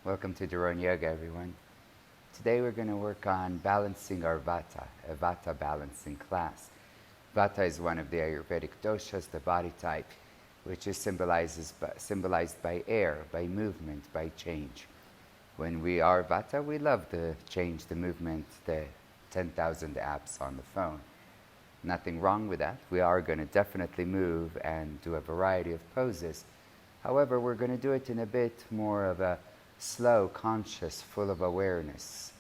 Welcome to Doron Yoga, everyone. Today we're going to work on balancing our Vata, a Vata balancing class. Vata is one of the Ayurvedic doshas, the body type, which is symbolized by air, by movement, by change. When we are Vata, we love the change, the movement, the 10,000 apps on the phone. Nothing wrong with that. We are going to definitely move and do a variety of poses. However, we're going to do it in a bit more of a slow, conscious, full of awareness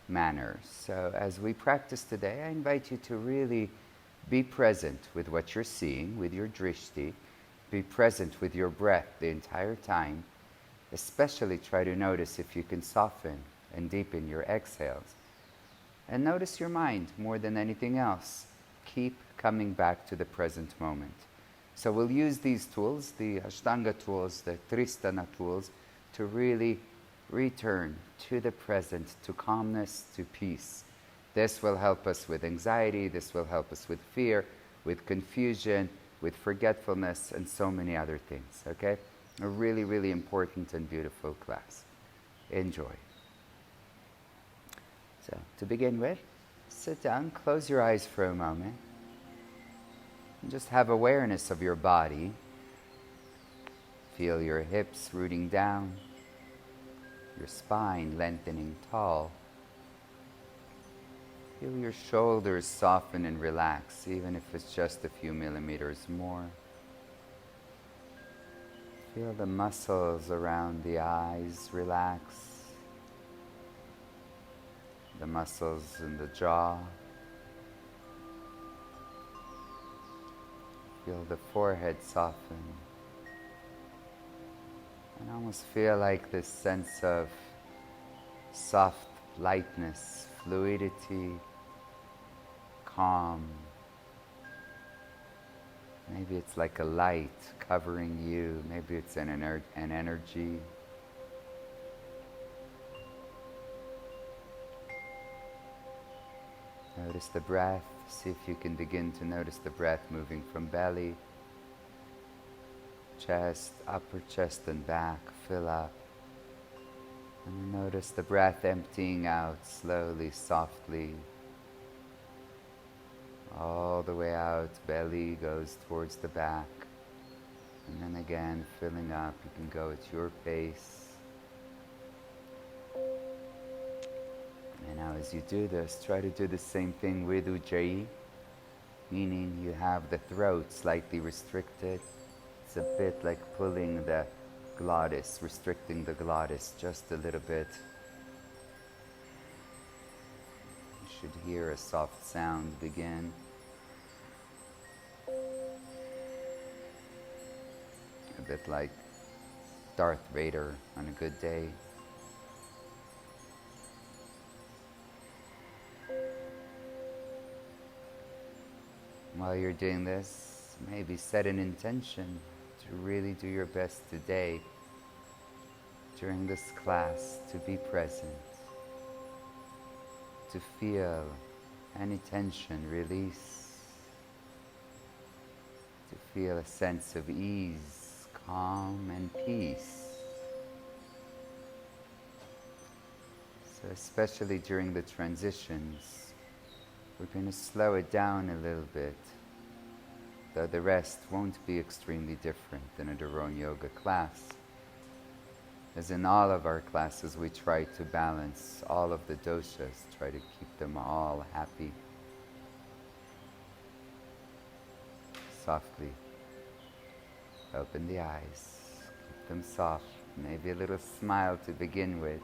manner. So as we practice today, I invite you to really be present with what you're seeing, with your drishti. Be present with your breath the entire time. Especially try to notice if you can soften and deepen your exhales. And notice your mind more than anything else. Keep coming back to the present moment. So we'll use these tools, the Ashtanga tools, the Tristana tools, to really return to the present, to calmness, to peace. This will help us with anxiety, this will help us with fear, with confusion, with forgetfulness, and so many other things, okay? A really, really important and beautiful class. Enjoy. So, to begin with, sit down, close your eyes for a moment, and just have awareness of your body. Feel your hips rooting down, your spine lengthening tall. Feel your shoulders soften and relax, even if it's just a few millimeters more. Feel the muscles around the eyes relax, the muscles in the jaw. Feel the forehead soften. And almost feel like this sense of soft lightness, fluidity, calm. Maybe it's like a light covering you. Maybe it's an energy. Notice the breath. See if you can begin to notice the breath moving from belly, chest, upper chest and back, fill up. And notice the breath emptying out slowly, softly. All the way out, belly goes towards the back. And then again, filling up. You can go at your pace. And now as you do this, try to do the same thing with Ujjayi, meaning you have the throat slightly restricted. It's a bit like pulling the glottis, restricting the glottis just a little bit. You should hear a soft sound begin. A bit like Darth Vader on a good day. While you're doing this, maybe set an intention to really do your best today during this class, to be present, to feel any tension release, to feel a sense of ease, calm and peace. So especially during the transitions, we're going to slow it down a little bit, though the rest won't be extremely different than a Doron Yoga class. As in all of our classes, we try to balance all of the doshas, try to keep them all happy. Softly open the eyes, keep them soft, maybe a little smile to begin with.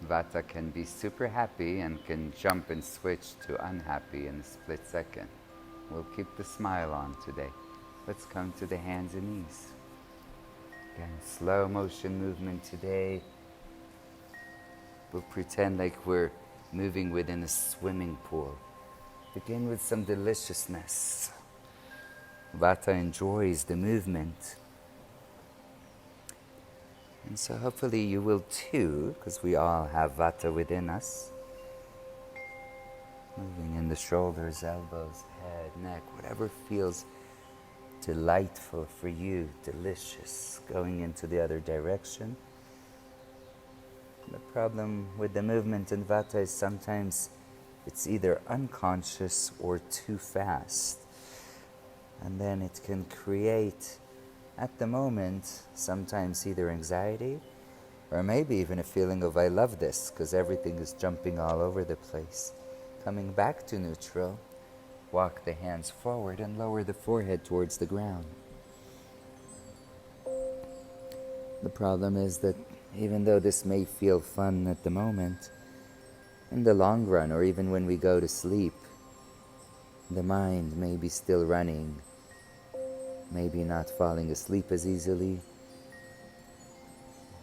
Vata can be super happy and can jump and switch to unhappy in a split second. We'll keep the smile on today. Let's come to the hands and knees. Again, slow motion movement today. We'll pretend like we're moving within a swimming pool. Begin with some deliciousness. Vata enjoys the movement. And so hopefully you will too, because we all have Vata within us. Moving in the shoulders, elbows, head, neck, whatever feels delightful for you, delicious. Going into the other direction. The problem with the movement in Vata is sometimes it's either unconscious or too fast. And then it can create, at the moment, sometimes either anxiety or maybe even a feeling of I love this because everything is jumping all over the place. Coming back to neutral, walk the hands forward and lower the forehead towards the ground. The problem is that even though this may feel fun at the moment, in the long run, or even when we go to sleep, the mind may be still running, maybe not falling asleep as easily,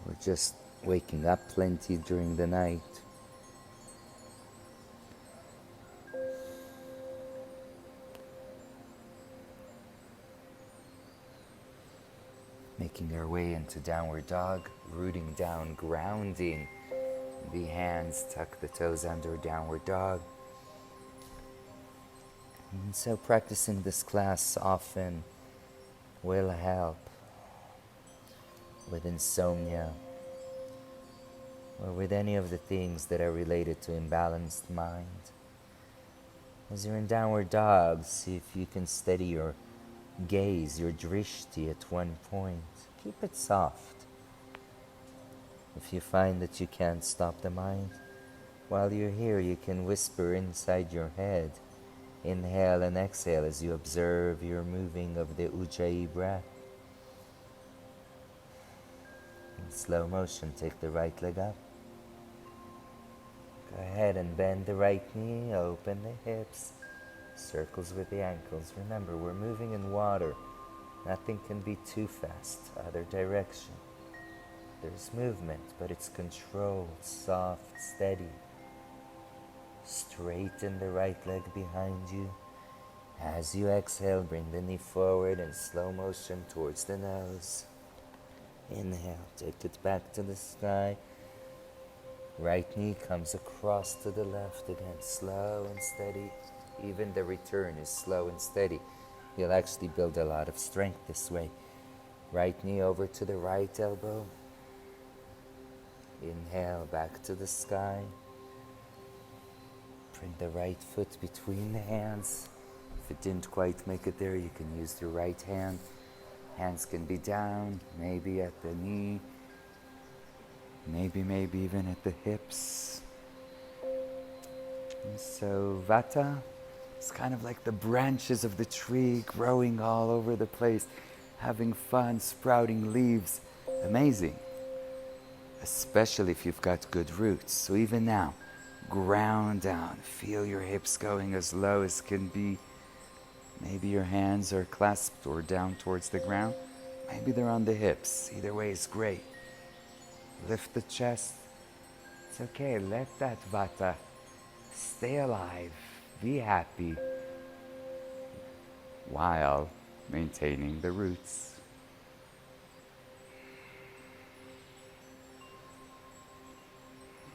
or just waking up plenty during the night. Making our way into downward dog, rooting down, grounding the hands, tuck the toes under downward dog. And so practicing this class often will help with insomnia or with any of the things that are related to imbalanced mind. As you're in downward dog, see if you can steady your gaze, your drishti at one point. Keep it soft. If you find that you can't stop the mind, while you're here you can whisper inside your head. Inhale and exhale as you observe your moving of the Ujjayi breath. In slow motion, take the right leg up. Go ahead and bend the right knee, open the hips, circles with the ankles. Remember, we're moving in water. Nothing can be too fast. Other direction. There's movement, but it's controlled, soft, steady. Straighten the right leg behind you. As you exhale, bring the knee forward in slow motion towards the nose. Inhale, take it back to the sky. Right knee comes across to the left again, slow and steady. Even the return is slow and steady. You'll actually build a lot of strength this way. Right knee over to the right elbow. Inhale, back to the sky. Bring the right foot between the hands. If it didn't quite make it there, you can use your right hand. Hands can be down, maybe at the knee, maybe even at the hips. And so Vata, it's kind of like the branches of the tree growing all over the place, having fun, sprouting leaves. Amazing. Especially if you've got good roots. So even now, ground down. Feel your hips going as low as can be. Maybe your hands are clasped or down towards the ground. Maybe they're on the hips. Either way is great. Lift the chest. It's okay. Let that Vata stay alive. Be happy while maintaining the roots.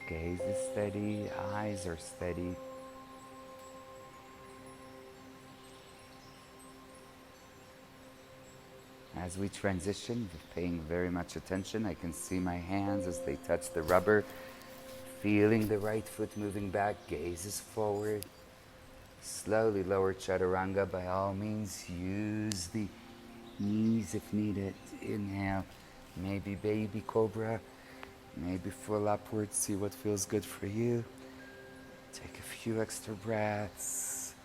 Gaze is steady, eyes are steady. As we transition, paying very much attention, I can see my hands as they touch the rubber, feeling the right foot moving back, gaze is forward. Slowly lower chaturanga. By all means, use the knees if needed. Inhale, maybe baby cobra, maybe full upwards. See what feels good for you. Take a few extra breaths.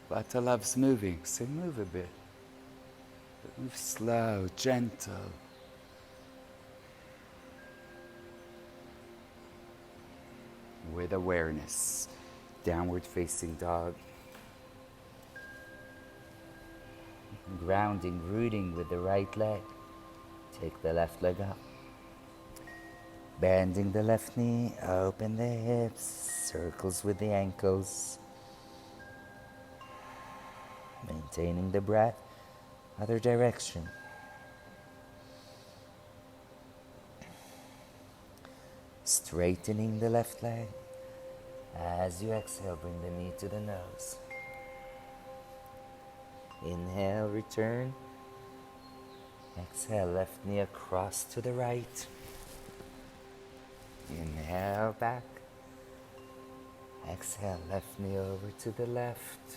Vata loves moving, so move a bit. But move slow, gentle. With awareness. Downward facing dog. Grounding, rooting with the right leg. Take the left leg up. Bending the left knee, open the hips, circles with the ankles. Maintaining the breath, other direction. Straightening the left leg. As you exhale, bring the knee to the nose. Inhale, return. Exhale, left knee across to the right. Inhale back. Exhale, left knee over to the left.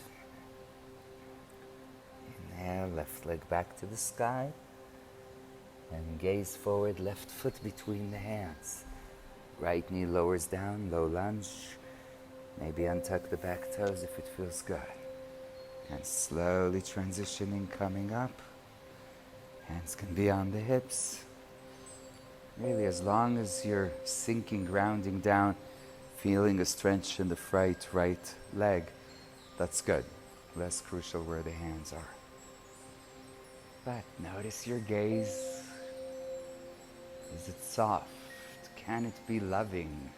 Inhale, left leg back to the sky. And gaze forward, left foot between the hands. Right knee lowers down, low lunge. Maybe untuck the back toes if it feels good. And slowly transitioning, coming up. Hands can be on the hips. Really, as long as you're sinking, grounding down, feeling a stretch in the right leg, that's good. Less crucial where the hands are. But notice your gaze. Is it soft? Can it be loving?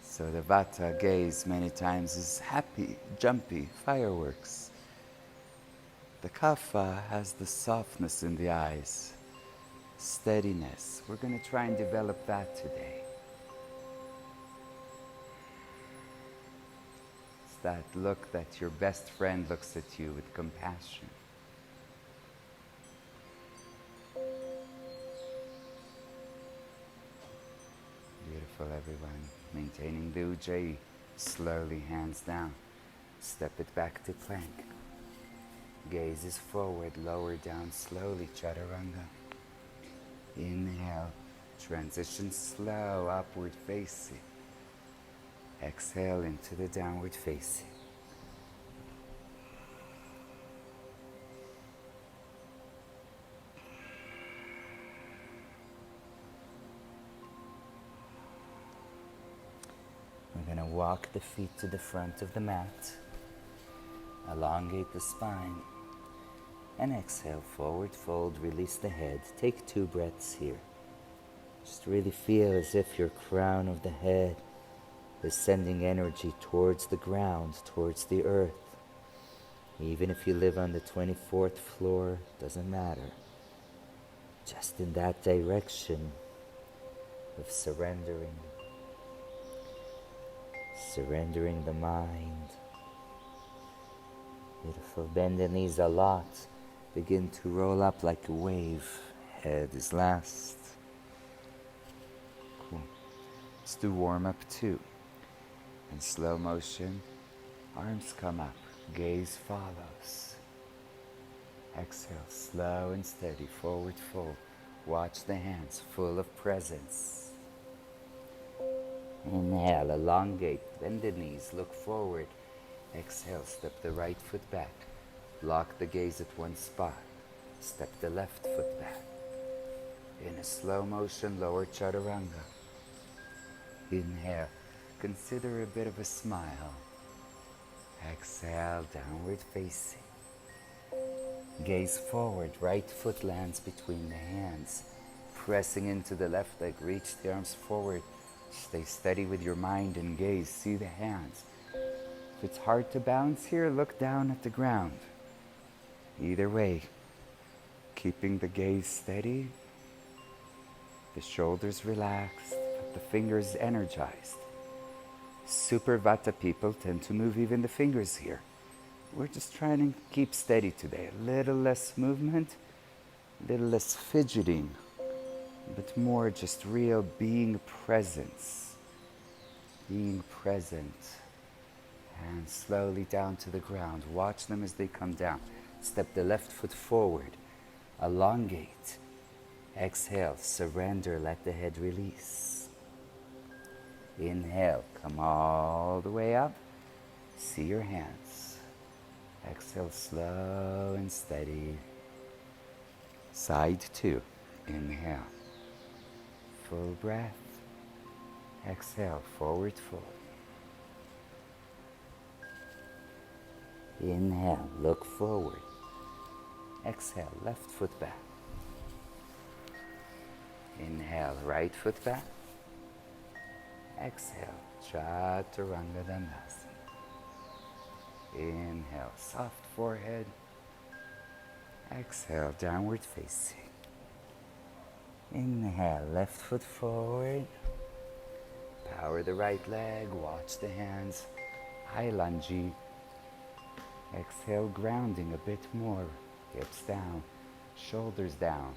So the Vata gaze many times is happy, jumpy, fireworks. The Kapha has the softness in the eyes, steadiness. We're going to try and develop that today. It's that look that your best friend looks at you with compassion. Beautiful, everyone. Maintaining the Ujjayi. Slowly, hands down. Step it back to plank. Gaze is forward, lower down slowly, chaturanga. Inhale, transition slow, upward facing. Exhale into the downward facing. We're going to walk the feet to the front of the mat. Elongate the spine. And exhale, forward fold, release the head. Take 2 breaths here. Just really feel as if your crown of the head is sending energy towards the ground, towards the earth. Even if you live on the 24th floor, doesn't matter. Just in that direction of surrendering. Surrendering the mind. Beautiful. Bend the knees a lot. Begin to roll up like a wave. Head is last. Cool. Let's do warm up 2. In slow motion, arms come up. Gaze follows. Exhale, slow and steady. Forward fold. Watch the hands, full of presence. Inhale, elongate. Bend the knees. Look forward. Exhale, step the right foot back. Lock the gaze at one spot. Step the left foot back. In a slow motion, lower chaturanga. Inhale. Consider a bit of a smile. Exhale, downward facing. Gaze forward. Right foot lands between the hands. Pressing into the left leg. Reach the arms forward. Stay steady with your mind and gaze. See the hands. If it's hard to balance here, look down at the ground. Either way, keeping the gaze steady, the shoulders relaxed, but the fingers energized. Super Vata people tend to move even the fingers here. We're just trying to keep steady today. A little less movement, a little less fidgeting, but more just real being presence. Being present. And slowly down to the ground. Watch them as they come down. Step the left foot forward. Elongate. Exhale, surrender, let the head release. Inhale, come all the way up. See your hands. Exhale, slow and steady. Side 2. Inhale. Full breath. Exhale, forward fold. Inhale, look forward. Exhale, left foot back. Inhale, right foot back. Exhale, Chaturanga Dandasana. Inhale, soft forehead. Exhale, downward facing. Inhale, left foot forward. Power the right leg, watch the hands. High lunge. Exhale, grounding a bit more. Hips down, shoulders down.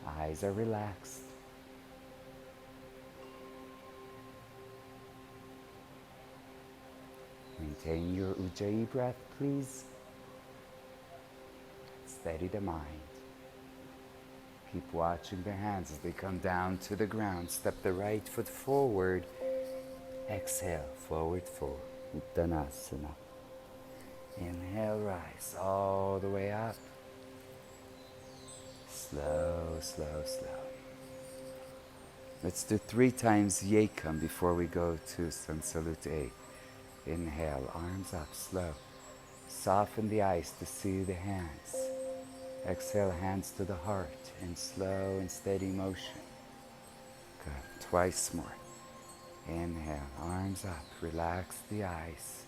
Eyes are relaxed. Maintain your Ujjayi breath, please. Steady the mind. Keep watching the hands as they come down to the ground. Step the right foot forward. Exhale, forward fold. Uttanasana. Inhale, rise all the way up. Slow, slow, slow. Let's do 3 times Yekam before we go to Sun Salute A. Inhale, arms up, slow. Soften the eyes to see the hands. Exhale, hands to the heart in slow and steady motion. Good. Twice more. Inhale, arms up, relax the eyes.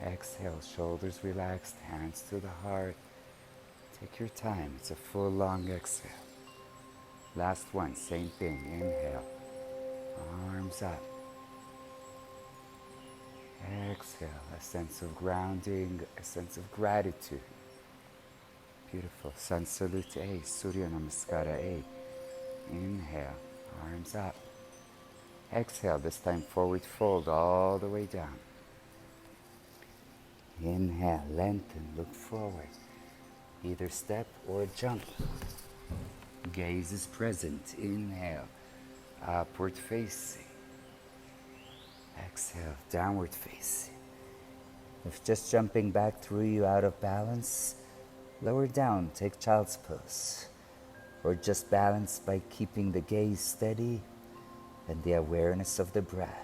Exhale, shoulders relaxed, hands to the heart. Take your time, it's a full long exhale. Last one, same thing, inhale, arms up. Exhale, a sense of grounding, a sense of gratitude. Beautiful. Sun Salute A, Surya Namaskara A. Inhale, arms up. Exhale, this time forward fold all the way down. Inhale, lengthen, look forward. Either step or jump. Gaze is present. Inhale, upward facing. Exhale, downward facing. If just jumping back threw you out of balance, lower down, take child's pose. Or just balance by keeping the gaze steady and the awareness of the breath.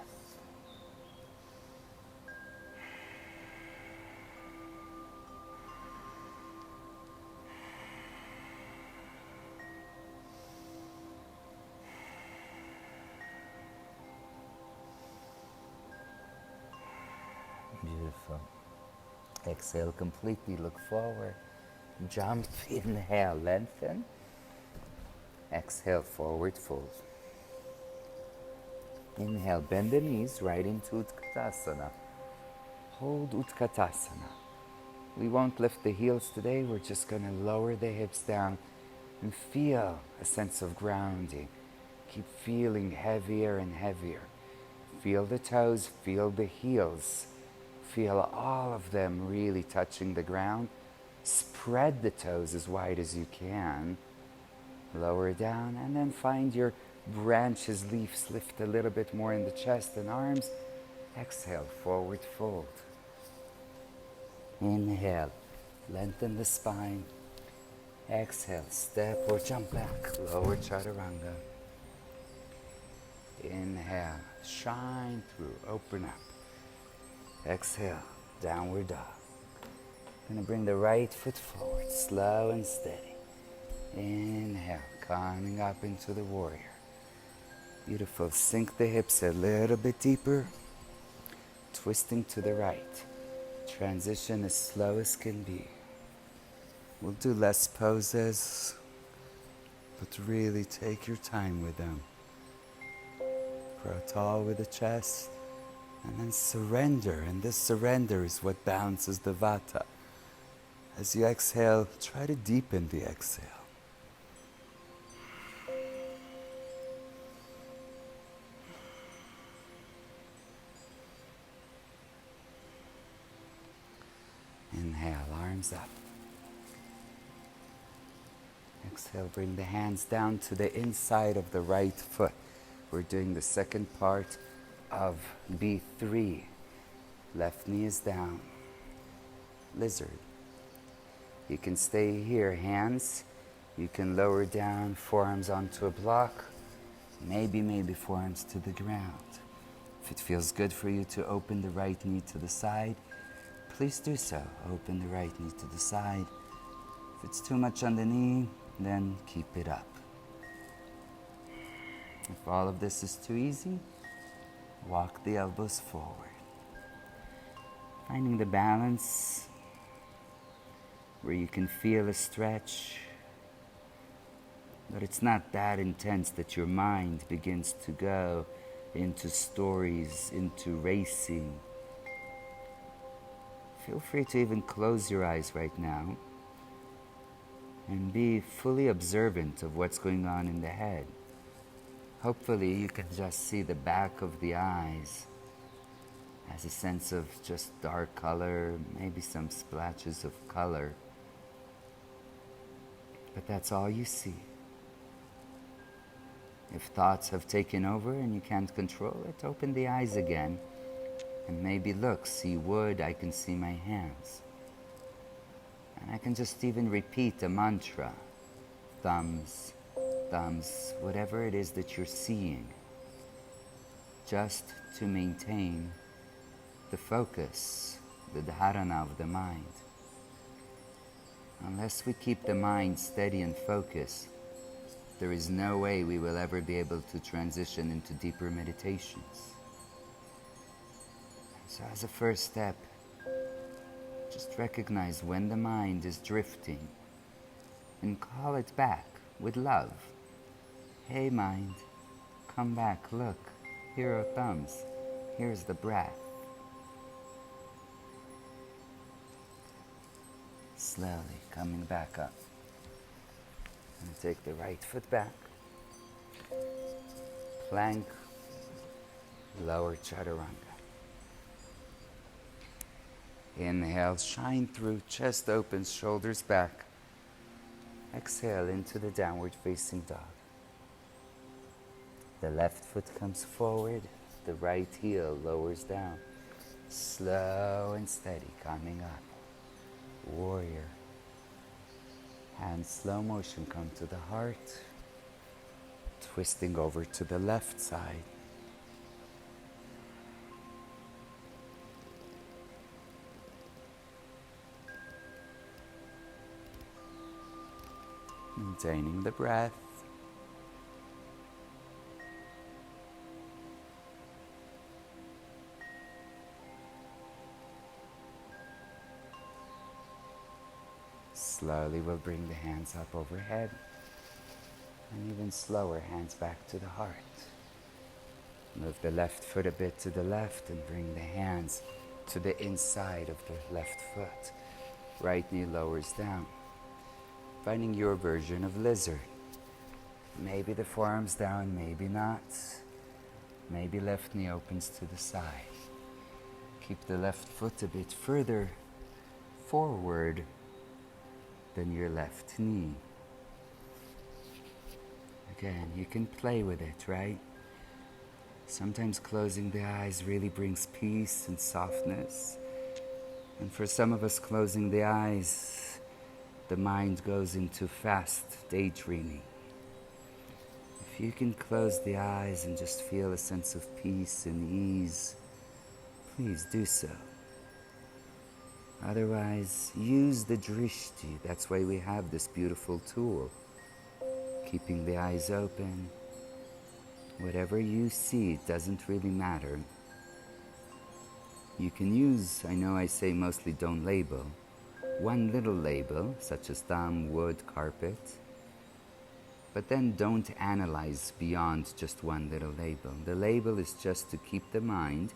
Beautiful. Exhale completely, look forward. Jump, inhale, lengthen. Exhale, forward fold. Inhale, bend the knees right into Utkatasana. Hold Utkatasana. We won't lift the heels today, we're just going to lower the hips down and feel a sense of grounding. Keep feeling heavier and heavier. Feel the toes, feel the heels. Feel all of them really touching the ground. Spread the toes as wide as you can. Lower down and then find your branches, leaves, lift a little bit more in the chest and arms. Exhale, forward fold. Inhale, lengthen the spine. Exhale, step or jump back, lower chaturanga. Inhale, shine through, open up. Exhale, downward dog. Gonna bring the right foot forward, slow and steady. Inhale, coming up into the warrior. Beautiful, sink the hips a little bit deeper. Twisting to the right. Transition as slow as can be. We'll do less poses, but really take your time with them. Grow tall with the chest. And then surrender, and this surrender is what balances the Vata. As you exhale, try to deepen the exhale. Inhale, arms up. Exhale, bring the hands down to the inside of the right foot. We're doing the second part of B3. Left knee is down. Lizard. You can stay here, hands. You can lower down, forearms onto a block. Maybe forearms to the ground. If it feels good for you to open the right knee to the side, please do so. Open the right knee to the side. If it's too much on the knee, then keep it up. If all of this is too easy, walk the elbows forward. Finding the balance where you can feel a stretch, but it's not that intense that your mind begins to go into stories, into racing. Feel free to even close your eyes right now. and be fully observant of what's going on in the head. Hopefully you can just see the back of the eyes as a sense of just dark color, maybe some splashes of color. But that's all you see. If thoughts have taken over and you can't control it, open the eyes again and maybe look, see wood, I can see my hands. And I can just even repeat a mantra, thumbs, thumbs, whatever it is that you're seeing, just to maintain the focus, the dharana of the mind. Unless we keep the mind steady and focused, there is no way we will ever be able to transition into deeper meditations. So as a first step, just recognize when the mind is drifting and call it back with love. Hey mind, come back, look, here are thumbs, here's the breath. Slowly coming back up. And take the right foot back. Plank, lower chaturanga. Inhale, shine through, chest open, shoulders back. Exhale into the downward facing dog. The left foot comes forward, the right heel lowers down. Slow and steady, coming up. Warrior. Hands slow motion come to the heart, twisting over to the left side. Maintaining the breath. Slowly we'll bring the hands up overhead, and even slower, hands back to the heart. Move the left foot a bit to the left and bring the hands to the inside of the left foot. Right knee lowers down. Finding your version of lizard. Maybe the forearms down, maybe not. Maybe left knee opens to the side. Keep the left foot a bit further forward than your left knee. Again, you can play with it, right? Sometimes closing the eyes really brings peace and softness. And for some of us, closing the eyes, the mind goes into fast daydreaming. If you can close the eyes and just feel a sense of peace and ease, please do so. Otherwise, use the drishti. That's why we have this beautiful tool. Keeping the eyes open. Whatever you see, it doesn't really matter. You can use, I know I say mostly don't label, one little label, such as thumb, wood, carpet, but then don't analyze beyond just one little label. The label is just to keep the mind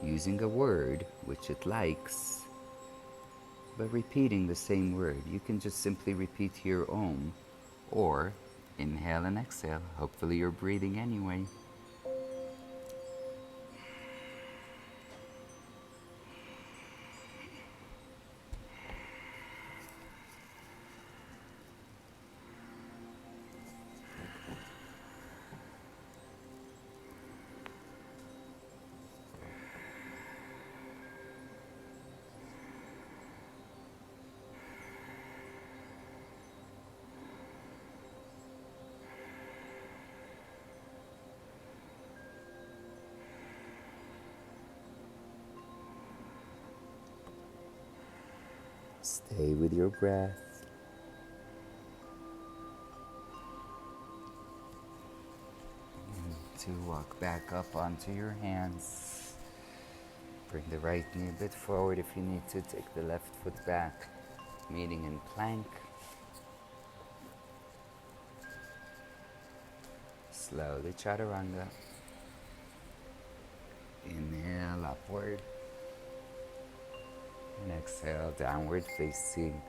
using a word which it likes, but repeating the same word. You can just simply repeat here Om, or inhale and exhale. Hopefully you're breathing anyway. Stay with your breath. And to walk back up onto your hands. Bring the right knee a bit forward if you need to. Take the left foot back, meeting in plank. Slowly chaturanga. Inhale upward. And exhale, downward facing.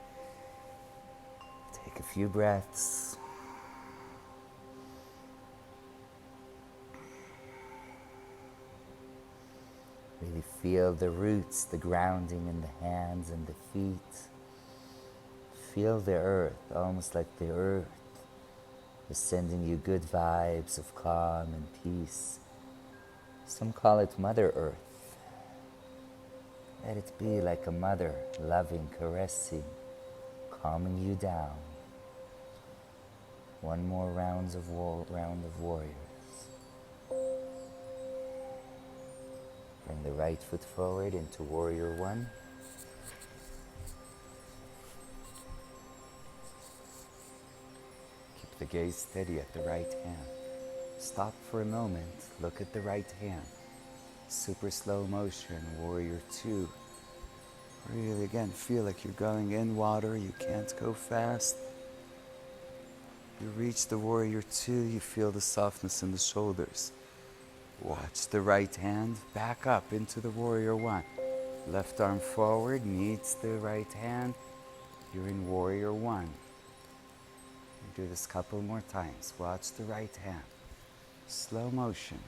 Take a few breaths. Really feel the roots, the grounding in the hands and the feet. Feel the earth, almost like the earth is sending you good vibes of calm and peace. Some call it Mother Earth. Let it be like a mother, loving, caressing, calming you down. One more round of warriors. Bring the right foot forward into warrior one. Keep the gaze steady at the right hand. Stop for a moment, look at the right hand. Super slow motion, warrior two. Really again, feel like you're going in water, you can't go fast. You reach the warrior two, you feel the softness in the shoulders. Watch the right hand, back up into the warrior one. Left arm forward, meets the right hand. You're in warrior one. You do this a couple more times. Watch the right hand. Slow motion.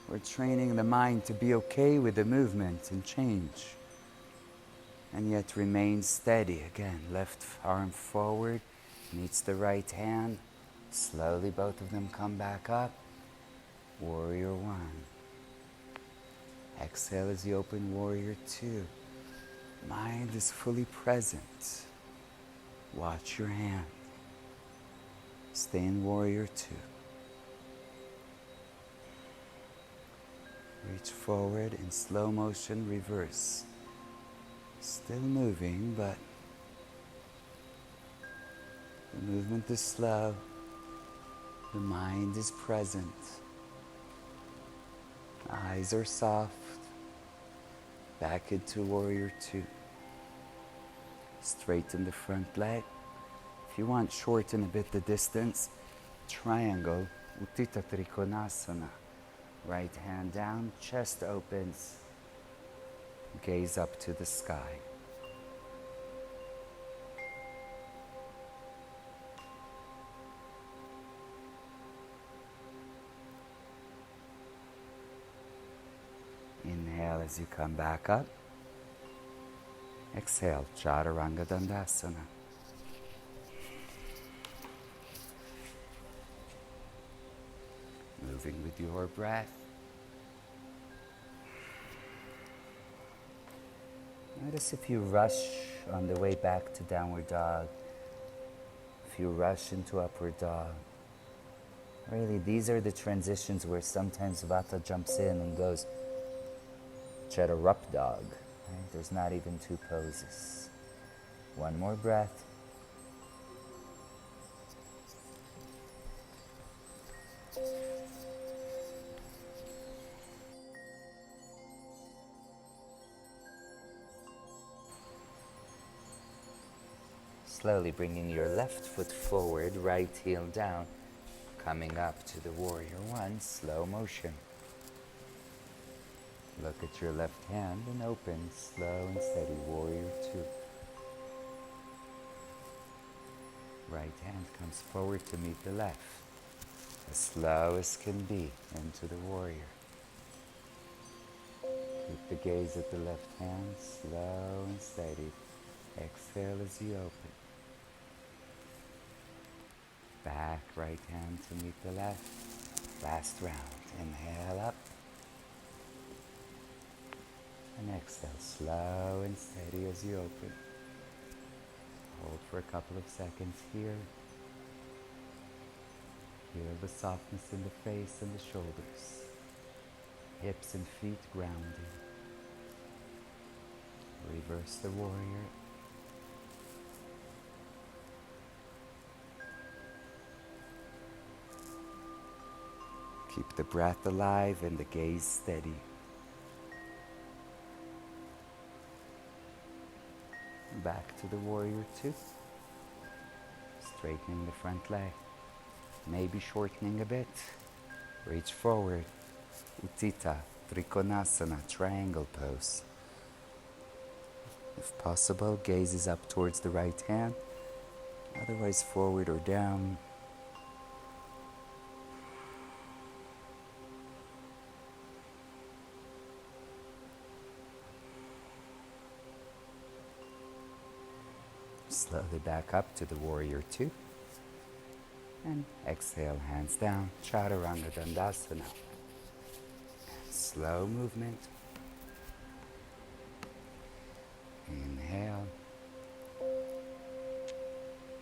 We're training the mind to be okay with the movement and change. And yet remain steady. Again, left arm forward, meets the right hand. Slowly both of them come back up. Warrior one. Exhale as you open warrior two. Mind is fully present. Watch your hand. Stay in warrior two. Reach forward in slow motion, reverse. Still moving, but the movement is slow. The mind is present. Eyes are soft. Back into warrior two. Straighten the front leg. If you want, shorten a bit the distance. Triangle, Uttita Trikonasana. Right hand down, chest opens. Gaze up to the sky. Inhale as you come back up. Exhale, Chaturanga Dandasana. Moving with your breath. Notice if you rush on the way back to downward dog, if you rush into upward dog. Really, these are the transitions where sometimes Vata jumps in and goes Chaturup dog. Right? There's not even two poses. One more breath. Slowly bringing your left foot forward, right heel down, coming up to the warrior one, slow motion. Look at your left hand and open, slow and steady, warrior two. Right hand comes forward to meet the left, as slow as can be, into the warrior. Keep the gaze at the left hand, slow and steady. Exhale as you open. Back, right hand to meet the left. Last round. Inhale up. And exhale, slow and steady as you open. Hold for a couple of seconds here. Feel the softness in the face and the shoulders. Hips and feet grounding. Reverse the warrior. Keep the breath alive and the gaze steady. Back to the warrior two. Straightening the front leg. Maybe shortening a bit. Reach forward. Uttita Trikonasana, triangle pose. If possible, gaze is up towards the right hand. Otherwise, forward or down. Slowly back up to the warrior two. And exhale, hands down, Chaturanga Dandasana. Slow movement. Inhale.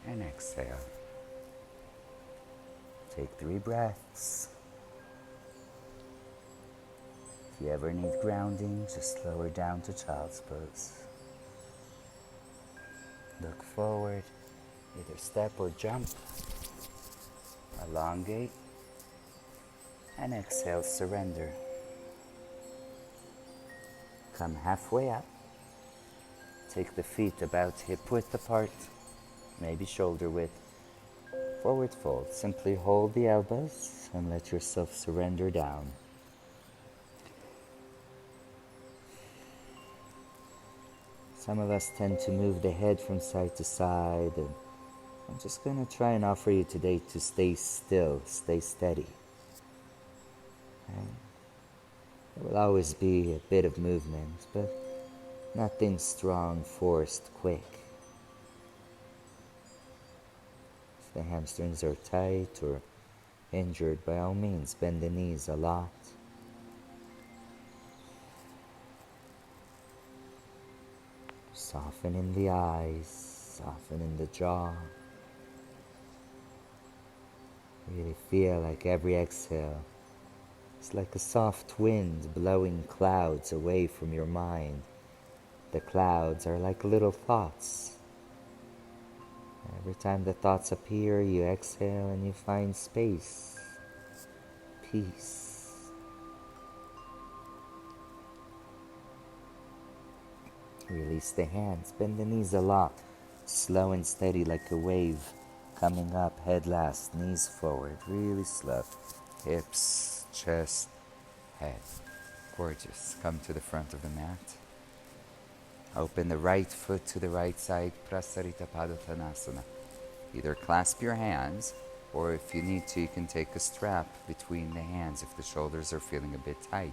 And exhale. Take 3 breaths. If you ever need grounding, just lower down to child's pose. Look forward, either step or jump. Elongate. And exhale, surrender. Come halfway up. Take the feet about hip width apart, maybe shoulder width. Forward fold. Simply hold the elbows and let yourself surrender down. Some of us tend to move the head from side to side, and I'm just going to try and offer you today to stay still, stay steady. Okay? There will always be a bit of movement, but nothing strong, forced, quick. If the hamstrings are tight or injured, by all means, bend the knees a lot. Soften in the eyes, soften in the jaw. Really feel like every exhale is like a soft wind blowing clouds away from your mind. The clouds are like little thoughts. Every time the thoughts appear, you exhale and you find space, peace. Release the hands, bend the knees a lot, slow and steady like a wave, coming up, head last, knees forward, really slow. Hips, chest, head. Gorgeous. Come to the front of the mat. Open the right foot to the right side, Prasarita Padottanasana. Either clasp your hands, or if you need to, you can take a strap between the hands if the shoulders are feeling a bit tight.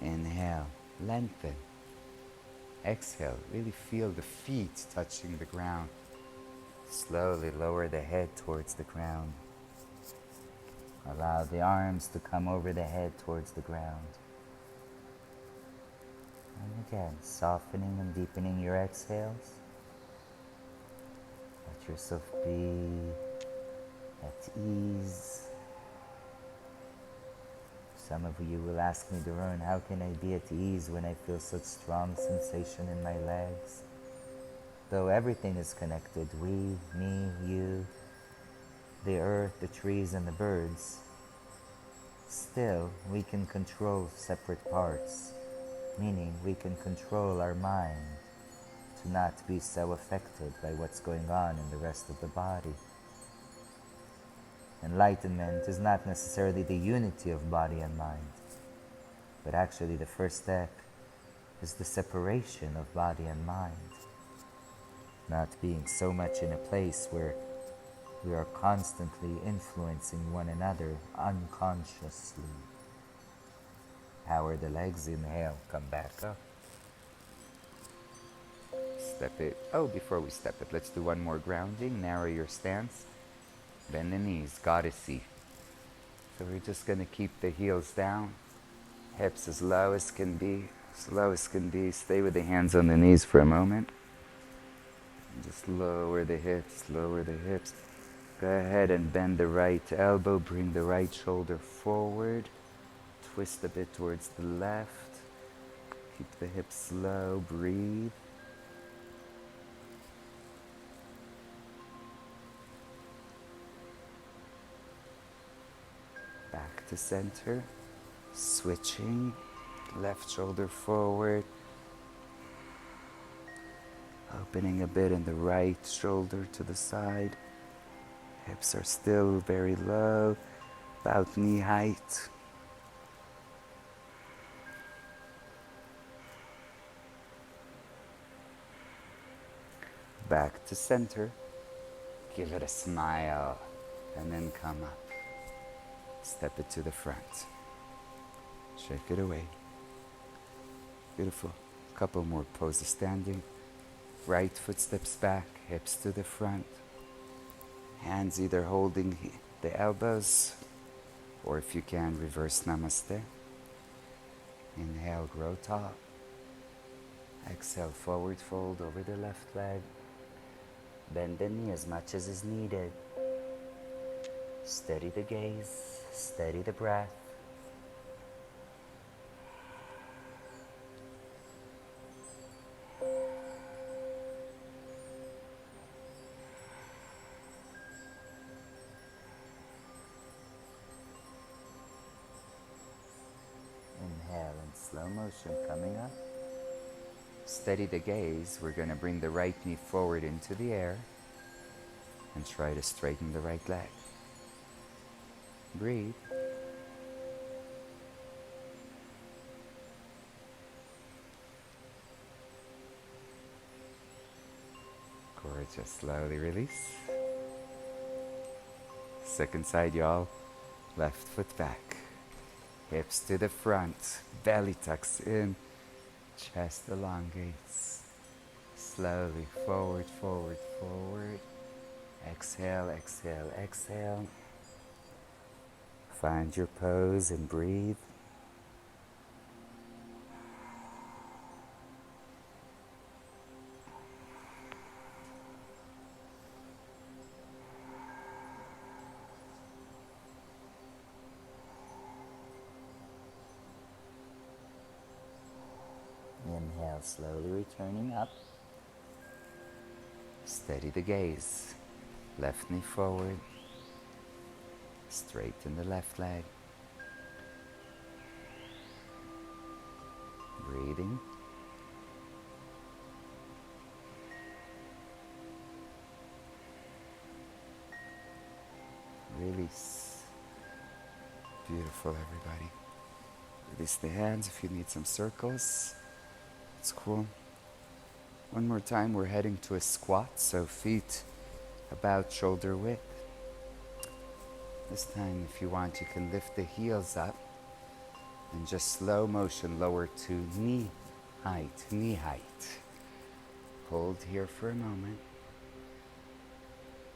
Inhale, lengthen. Exhale, really feel the feet touching the ground. Slowly lower the head towards the ground. Allow the arms to come over the head towards the ground. And again, softening and deepening your exhales. Let yourself be at ease. Some of you will ask me, Doron, how can I be at ease when I feel such strong sensation in my legs? Though everything is connected, we, me, you, the earth, the trees, and the birds, still we can control separate parts, meaning we can control our mind to not be so affected by what's going on in the rest of the body. Enlightenment is not necessarily the unity of body and mind, but actually the first step is the separation of body and mind. Not being so much in a place where we are constantly influencing one another unconsciously. Power the legs, inhale, come back up. Step it. Oh, before we step it, let's do one more grounding. Narrow your stance. Bend the knees, goddessy. So we're just going to keep the heels down. Hips as low as can be. Slow as can be. Stay with the hands on the knees for a moment. Just lower the hips, lower the hips. Go ahead and bend the right elbow. Bring the right shoulder forward. Twist a bit towards the left. Keep the hips low. Breathe. Back to center. Switching. Left shoulder forward. Opening a bit in the right shoulder to the side. Hips are still very low, about knee height. Back to center. Give it a smile, and then come up. Step it to the front. Shake it away. Beautiful. Couple more poses standing. Right foot steps back, hips to the front. Hands either holding the elbows, or if you can, reverse namaste. Inhale, grow tall. Exhale, forward fold over the left leg. Bend the knee as much as is needed. Steady the gaze, steady the breath. Inhale in slow motion coming up. Steady the gaze. We're going to bring the right knee forward into the air and try to straighten the right leg. Breathe. Gorgeous. Slowly release. Second side, y'all. Left foot back. Hips to the front. Belly tucks in. Chest elongates. Slowly forward, forward, forward. Exhale, exhale, exhale. Find your pose and breathe. Inhale, slowly returning up. Steady the gaze. Left knee forward. Straighten the left leg. Breathing. Release. Beautiful, everybody. Release the hands if you need some circles. It's cool. One more time, we're heading to a squat, so feet about shoulder width. This time, if you want, you can lift the heels up and just slow motion lower to knee height. Hold here for a moment.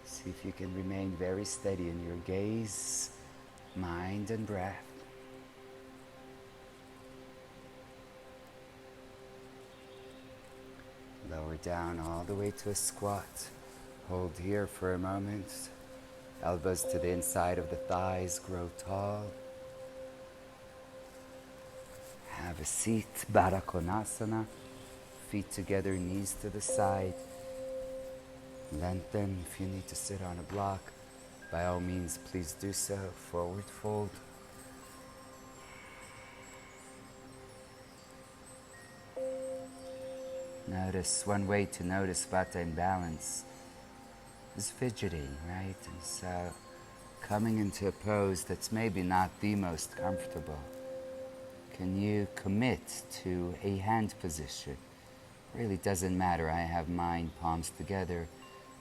See if you can remain very steady in your gaze, mind, and breath. Lower down all the way to a squat. Hold here for a moment. Elbows to the inside of the thighs, grow tall. Have a seat, Baddha Konasana. Feet together, knees to the side. Lengthen. If you need to sit on a block, by all means, please do so. Forward fold. Notice, one way to notice Vata imbalance is fidgeting, right? And so coming into a pose that's maybe not the most comfortable, can you commit to a hand position? Really doesn't matter. I have mine palms together.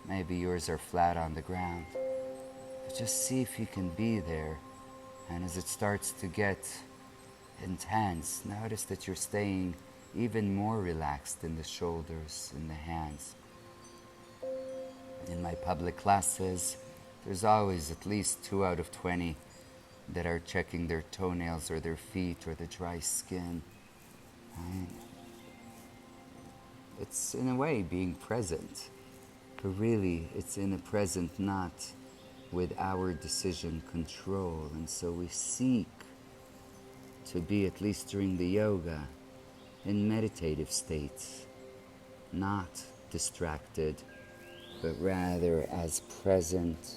Maybe yours are flat on the ground. But just see if you can be there. And as it starts to get intense, notice that you're staying even more relaxed in the shoulders and the hands. In my public classes, there's always at least 2 out of 20 that are checking their toenails or their feet or the dry skin. Right? It's in a way being present, but really it's in a present not with our decision control. And so we seek to be, at least during the yoga, in meditative states, not distracted, but rather as present,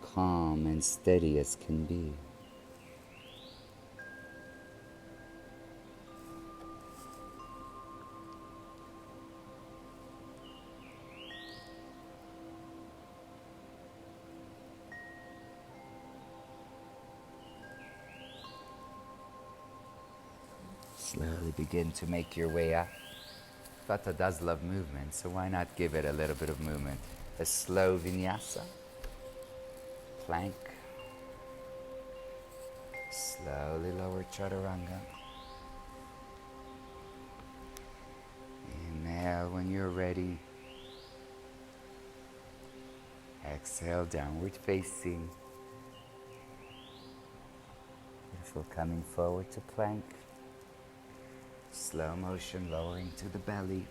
calm, and steady as can be. Slowly begin to make your way up. Vata does love movement, so why not give it a little bit of movement? a slow vinyasa. Plank. Slowly lower chaturanga. Inhale when you're ready. Exhale, downward facing. Beautiful, coming forward to plank. Slow motion, lowering to the belly.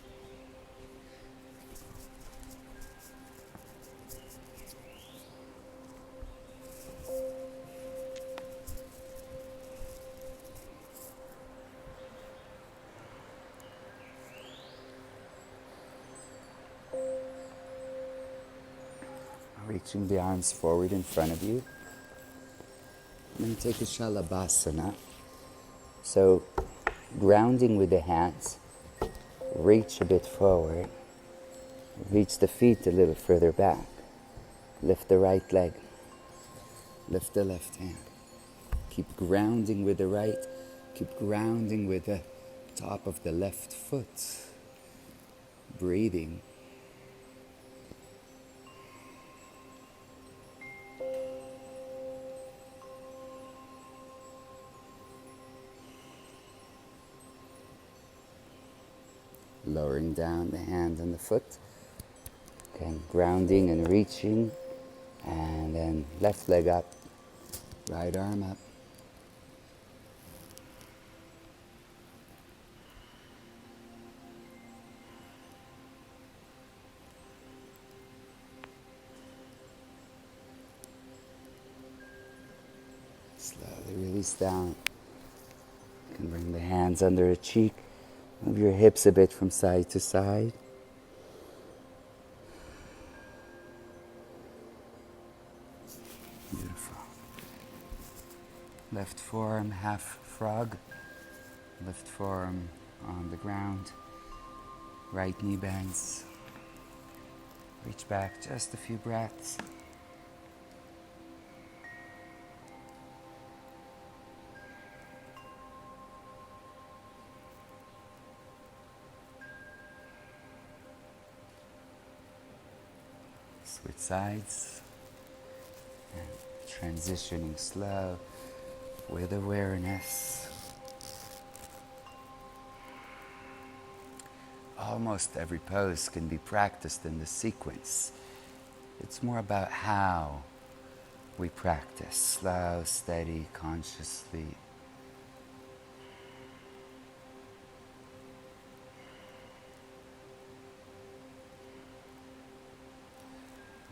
Reaching the arms forward in front of you. Then take a shalabhasana. So, grounding with the hands, reach a bit forward. Reach the feet a little further back. Lift the right leg. Lift the left hand. Keep grounding with the right. Keep grounding with the top of the left foot. Breathing. Lowering down the hand and the foot. Again, grounding and reaching. And then left leg up. Right arm up. Slowly release down. You can bring the hands under the cheek. Move your hips a bit from side to side. Beautiful. Left forearm half frog. Left forearm on the ground. Right knee bends. Reach back just a few breaths. Switch sides, and transitioning slow with awareness. Almost every pose can be practiced in the sequence. It's more about how we practice, slow, steady, consciously.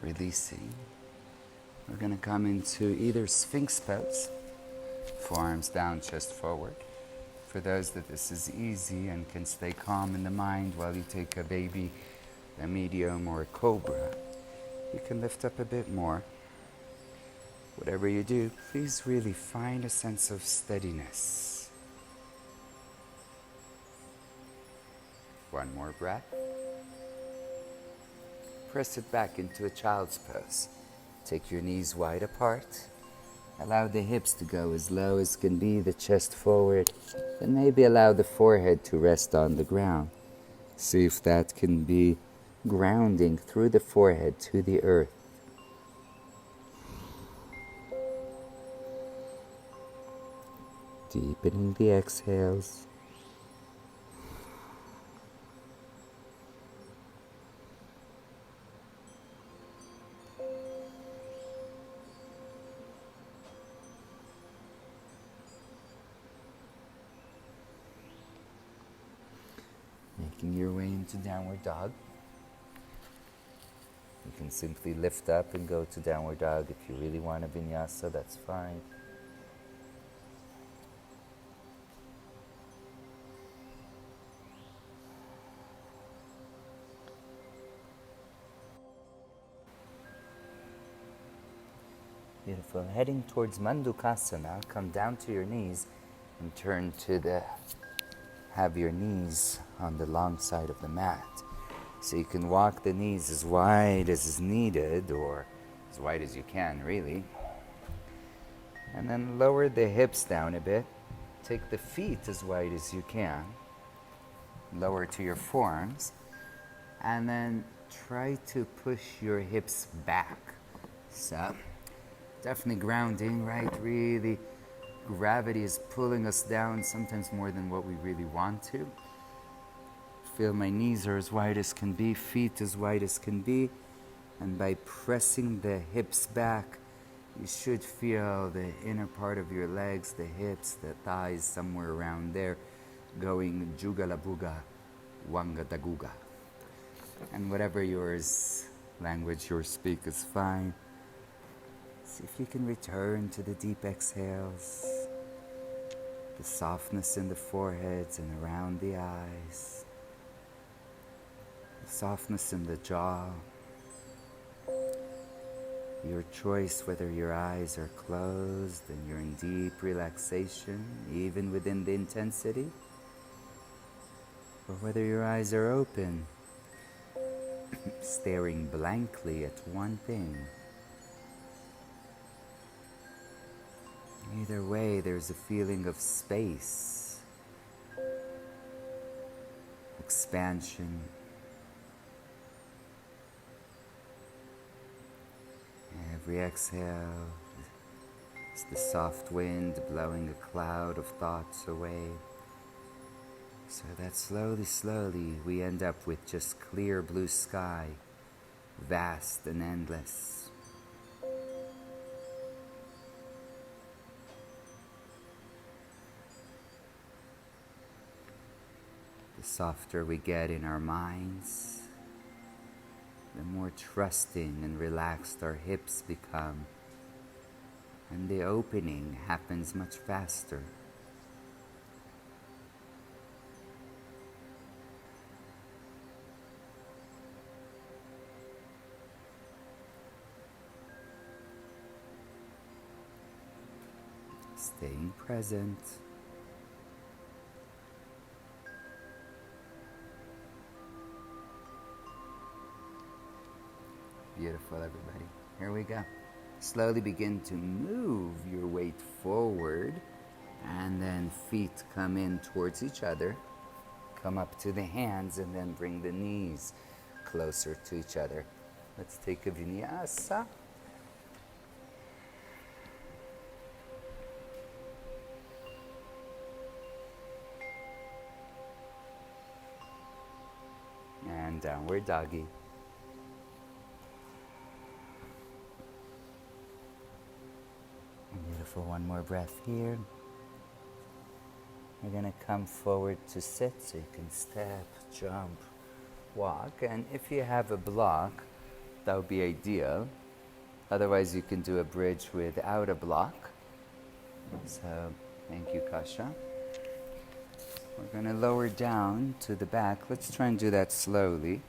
Releasing. We're going to come into either Sphinx pose, forearms down, chest forward. For those that this is easy and can stay calm in the mind while you take a baby, a medium, or a cobra, you can lift up a bit more. Whatever you do, please really find a sense of steadiness. One more breath. Press it back into a child's pose. Take your knees wide apart. Allow the hips to go as low as can be, the chest forward, and maybe allow the forehead to rest on the ground. See if that can be grounding through the forehead to the earth. Deepening the exhales. Making your way into downward dog. You can simply lift up and go to downward dog. If you really want a vinyasa, that's fine. Beautiful. Heading towards Mandukasana, come down to your knees and turn to have your knees on the long side of the mat. So you can walk the knees as wide as is needed, or as wide as you can, really. And then lower the hips down a bit. Take the feet as wide as you can. Lower to your forearms. And then try to push your hips back. So, definitely grounding, right? Really, gravity is pulling us down, sometimes more than what we really want to. Feel my knees are as wide as can be, feet as wide as can be. And by pressing the hips back, you should feel the inner part of your legs, the hips, the thighs, somewhere around there, going juga la buga, wanga da guga. And whatever language you speak is fine. See if you can return to the deep exhales, the softness in the foreheads and around the eyes, the softness in the jaw. Your choice whether your eyes are closed and you're in deep relaxation, even within the intensity, or whether your eyes are open, staring blankly at one thing. Either way, there's a feeling of space, expansion. Every exhale is the soft wind blowing a cloud of thoughts away. So that slowly we end up with just clear blue sky, vast and endless. The softer we get in our minds, the more trusting and relaxed our hips become, and the opening happens much faster. Staying present. Beautiful, everybody. Here we go. Slowly begin to move your weight forward, and then feet come in towards each other. Come up to the hands, and then bring the knees closer to each other. Let's take a vinyasa. And downward doggy. Beautiful, one more breath here. You're going to come forward to sit, so you can step, jump, walk. And if you have a block, that would be ideal. Otherwise, you can do a bridge without a block. So, thank you, Kasha. We're going to lower down to the back. Let's try and do that slowly.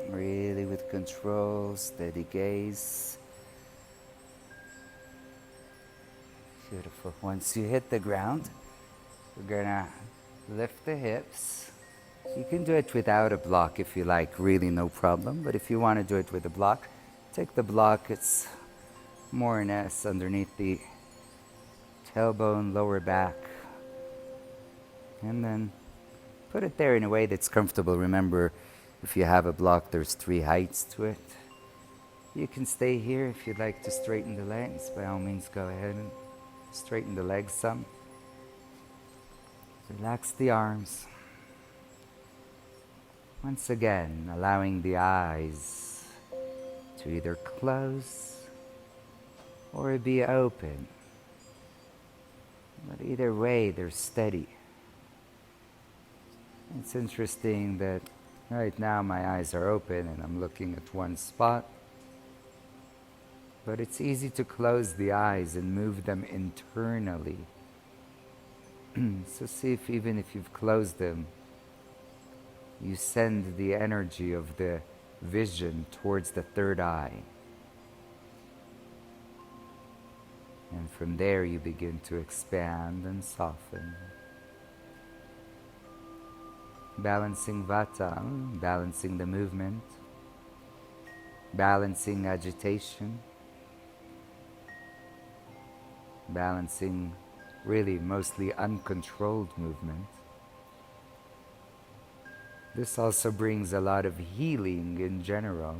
Really with control, steady gaze. Beautiful. Once you hit the ground, we're going to lift the hips. You can do it without a block if you like, really no problem. But if you want to do it with a block, take the block. It's more or less underneath the tailbone, lower back. And then put it there in a way that's comfortable. Remember, if you have a block, there's 3 heights to it. You can stay here if you'd like to straighten the legs. By all means, go ahead and straighten the legs some. Relax the arms. Once again, allowing the eyes to either close or be open. But either way, they're steady. It's interesting that right now my eyes are open and I'm looking at one spot. But it's easy to close the eyes and move them internally. So see if even if you've closed them, you send the energy of the vision towards the third eye. And from there you begin to expand and soften. Balancing Vata, balancing the movement, balancing agitation, balancing really mostly uncontrolled movement. This also brings a lot of healing in general.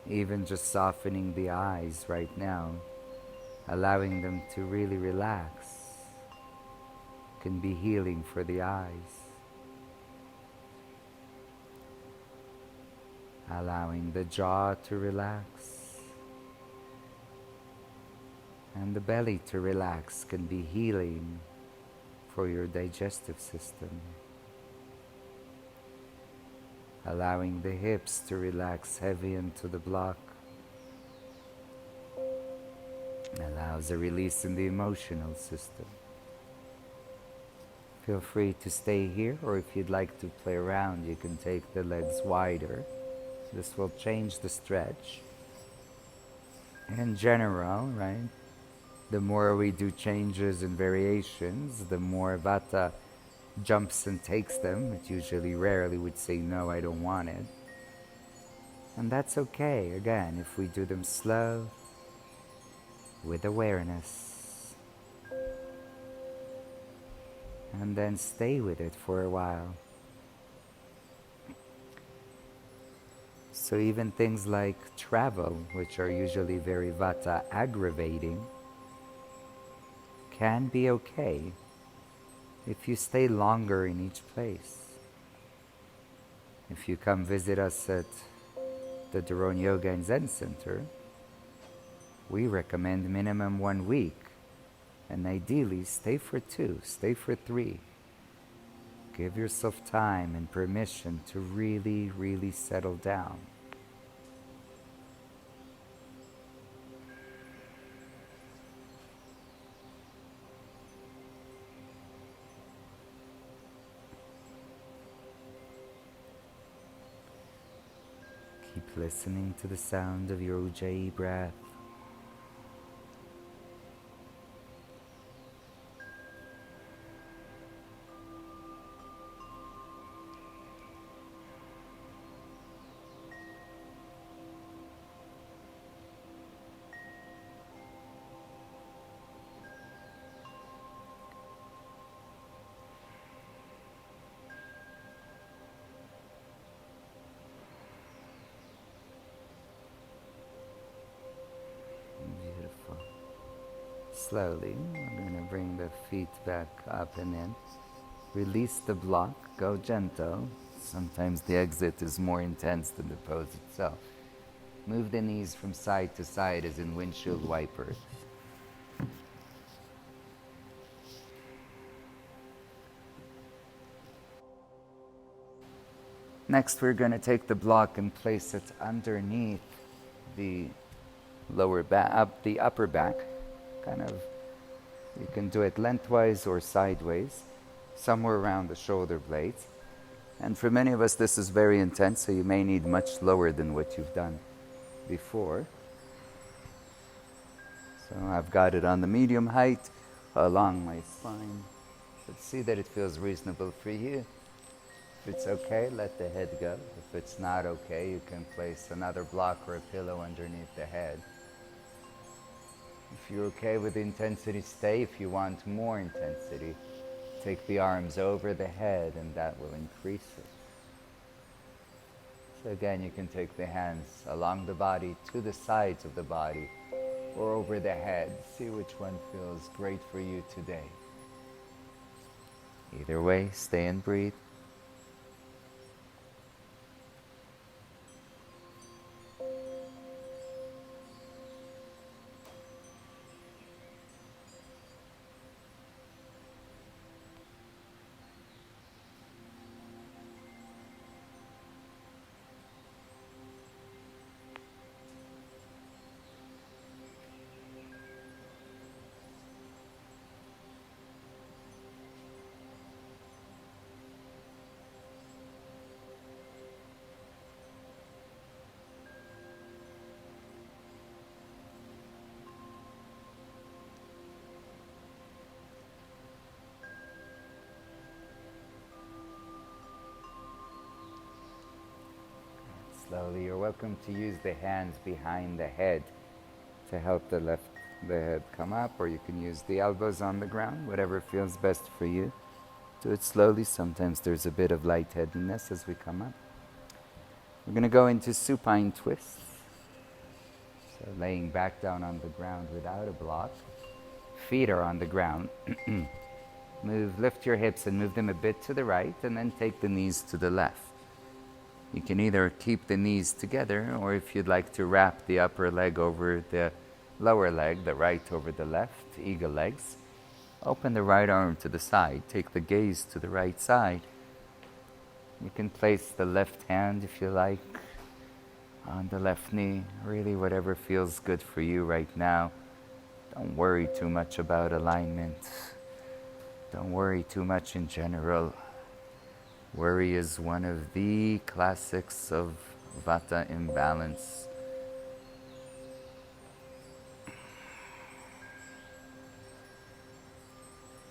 Even just softening the eyes right now, allowing them to really relax, can be healing for the eyes. Allowing the jaw to relax and the belly to relax can be healing for your digestive system. Allowing the hips to relax heavy into the block allows a release in the emotional system. Feel free to stay here, or if you'd like to play around, you can take the legs wider. This will change the stretch. In general, right, the more we do changes and variations, the more Vata jumps and takes them. It usually rarely would say, no, I don't want it. And that's okay, again, if we do them slow, with awareness. And then stay with it for a while. So even things like travel, which are usually very Vata aggravating, can be okay if you stay longer in each place. If you come visit us at the Doron Yoga and Zen Center, we recommend minimum 1 week, and ideally stay for 2, stay for 3. Give yourself time and permission to really, really settle down. Keep listening to the sound of your Ujjayi breath. Beautiful. Slowly, we're going to bring the feet back up and in. Release the block, go gentle. Sometimes the exit is more intense than the pose itself. Move the knees from side to side as in windshield wipers. Next, we're going to take the block and place it underneath the lower back, up the upper back. Kind of, you can do it lengthwise or sideways, somewhere around the shoulder blades. And for many of us, this is very intense, so you may need much lower than what you've done before. So I've got it on the medium height along my spine. But see that it feels reasonable for you. If it's okay, let the head go. If it's not okay, you can place another block or a pillow underneath the head. If you're okay with intensity, stay. If you want more intensity, take the arms over the head and that will increase it. So again, you can take the hands along the body to the sides of the body or over the head. See which one feels great for you today. Either way, stay and breathe. Slowly, you're welcome to use the hands behind the head to help the head come up, or you can use the elbows on the ground, whatever feels best for you. Do it slowly. Sometimes there's a bit of lightheadedness as we come up. We're going to go into supine twists. So laying back down on the ground without a block. Feet are on the ground. Lift your hips and move them a bit to the right, and then take the knees to the left. You can either keep the knees together, or if you'd like to wrap the upper leg over the lower leg, the right over the left, eagle legs. Open the right arm to the side. Take the gaze to the right side. You can place the left hand, if you like, on the left knee. Really, whatever feels good for you right now. Don't worry too much about alignment. Don't worry too much in general. Worry is one of the classics of Vata imbalance.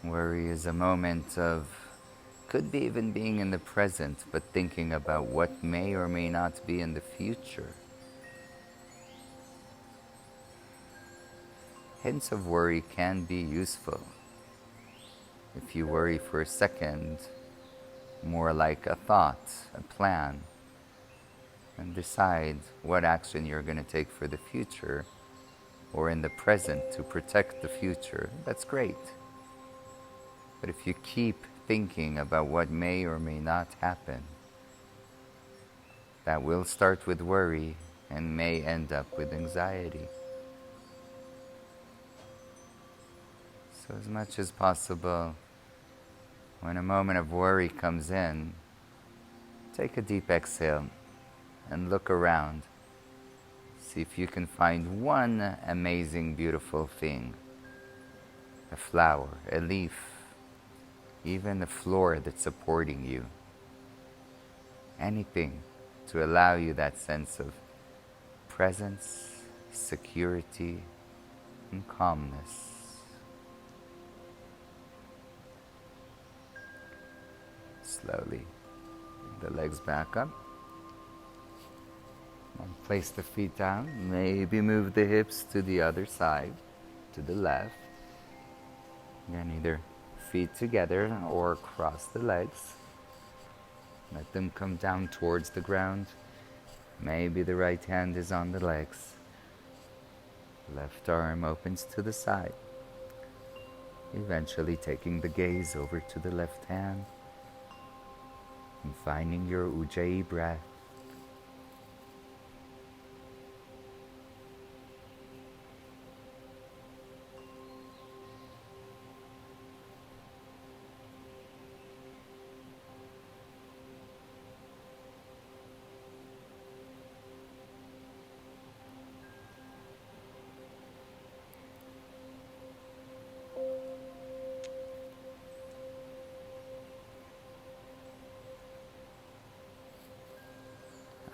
Worry is a moment of, could be even being in the present, but thinking about what may or may not be in the future. Hints of worry can be useful. If you worry for a second, more like a thought, a plan, and decide what action you're going to take for the future or in the present to protect the future, that's great. But if you keep thinking about what may or may not happen, that will start with worry and may end up with anxiety. So as much as possible, when a moment of worry comes in, take a deep exhale and look around. See if you can find one amazing, beautiful thing. A flower, a leaf, even the floor that's supporting you. Anything to allow you that sense of presence, security, and calmness. Slowly, the legs back up. And place the feet down. Maybe move the hips to the other side, to the left. Again, either feet together or cross the legs. Let them come down towards the ground. Maybe the right hand is on the legs. Left arm opens to the side. Eventually taking the gaze over to the left hand. And finding your Ujjayi breath.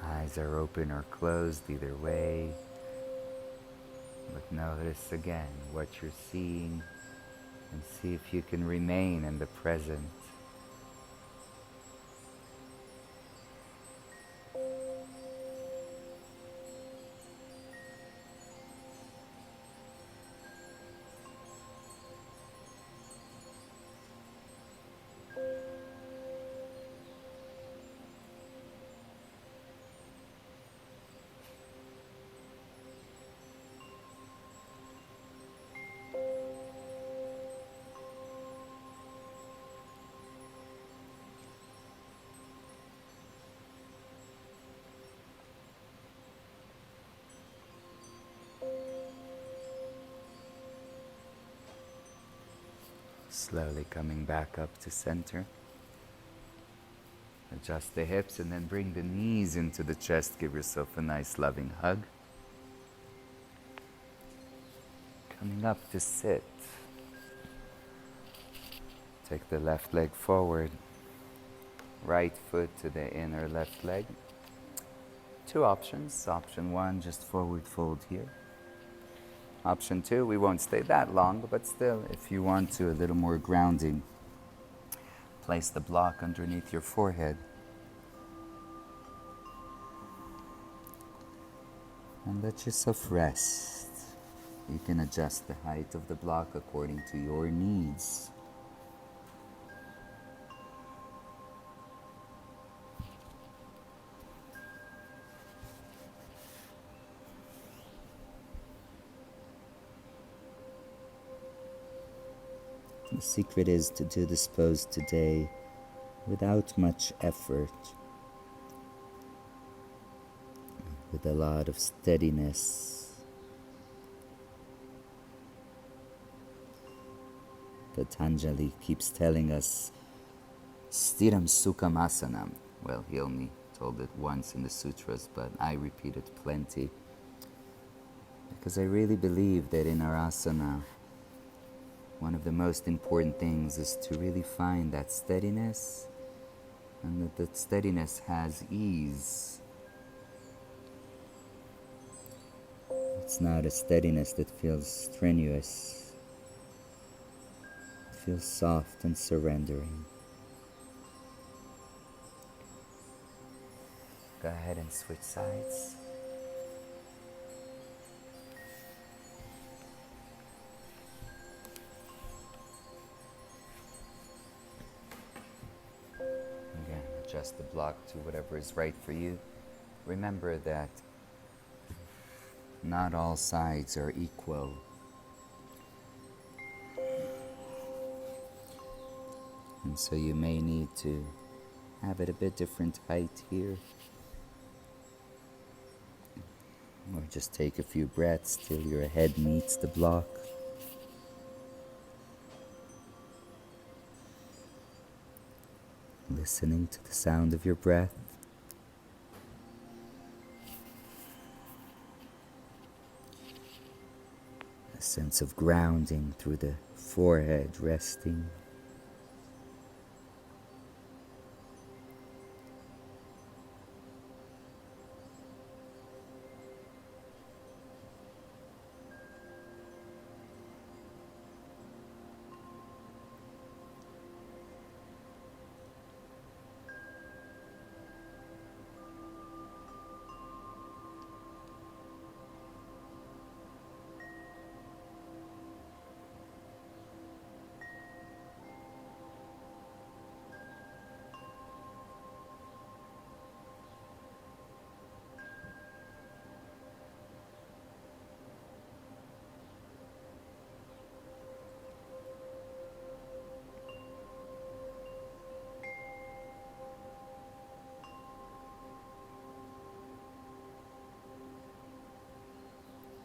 Eyes are open or closed, either way. But notice again what you're seeing and see if you can remain in the present. Slowly coming back up to center. Adjust the hips and then bring the knees into the chest. Give yourself a nice loving hug. Coming up to sit. Take the left leg forward. Right foot to the inner left leg. Two options. Option one, just forward fold here. Option two, we won't stay that long, but still, if you want to, a little more grounding. Place the block underneath your forehead. And let yourself rest. You can adjust the height of the block according to your needs. The secret is to do this pose today without much effort, with a lot of steadiness. Patanjali keeps telling us, Stiram Sukham Asanam. Well, he only told it once in the sutras, but I repeat it plenty. Because I really believe that in our asana, one of the most important things is to really find that steadiness, and that steadiness has ease. It's not a steadiness that feels strenuous. It feels soft and surrendering. Go ahead and switch sides. Again, adjust the block to whatever is right for you. Remember that not all sides are equal. And so you may need to have it a bit different height here. Or just take a few breaths till your head meets the block. Listening to the sound of your breath. A sense of grounding through the forehead resting.